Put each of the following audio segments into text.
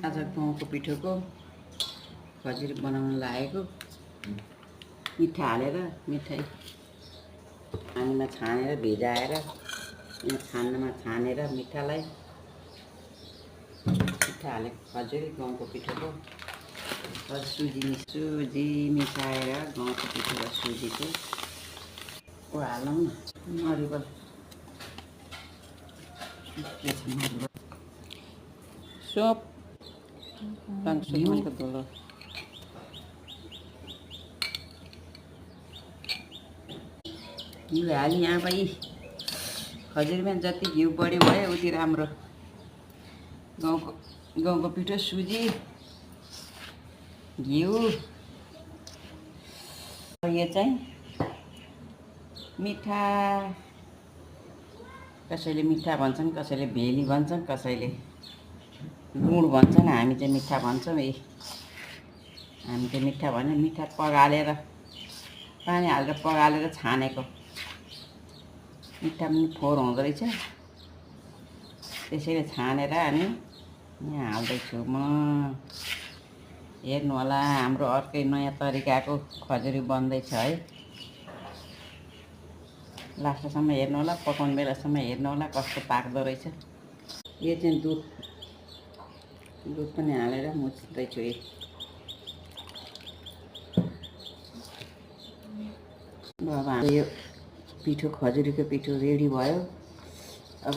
आज गहुँको पिठोको खजुरी बनाउन लागेको। मिठा हालेर मिठाई पानीमा छानेर भिजाएर छान्नमा छानेर मिठालाई मिठा हालेको खजुरी गहुँको पिठोको सुजी मिसाएर गहुँको पिठो र सुजीको हालौँ न। नरिवल के छ नरिवल सोप घिउको धुलो घिउ हाली यहाँ भाइ खजुरीमा जति घिउ बढी भयो उति राम्रो। गहुँको पिठो सुजी घिउ यो चाहिँ मिठा कसैले मिठा भन्छन्, कसैले भेली भन्छन्, कसैले गुड भन्छन्। हामी चाहिँ मिठा भन्छौँ। हामी चाहिँ मिठा भन्यो। मिठा पगालेर पानी हालेर पगालेर छानेको मिठा पनि फोहोर हुँदो रहेछ। त्यसैले छानेर अनि यहाँ हाल्दैछु म। हेर्नु होला हाम्रो अर्कै नयाँ तरिकाको खजुरी बन्दैछ है। लास्टसम्म हेर्नु होला, पकाउने बेलासम्म हेर्नु होला कस्तो पाक्दो रहेछ। यो चाहिँ दुध पनि हालेर मुछ्दैछु। अब हाम्रो यो पिठो खजुरीको पिठो रेडी भयो। अब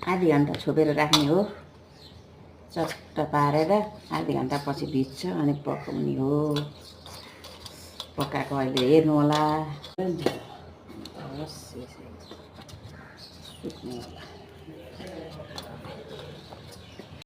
आधी घन्टा छोपेर राख्ने हो। चट्ट पारेर आधी घन्टा पछि भिज्छ अनि पकाउने हो। पकाएको अहिले हेर्नु होला। सुक्ने होला।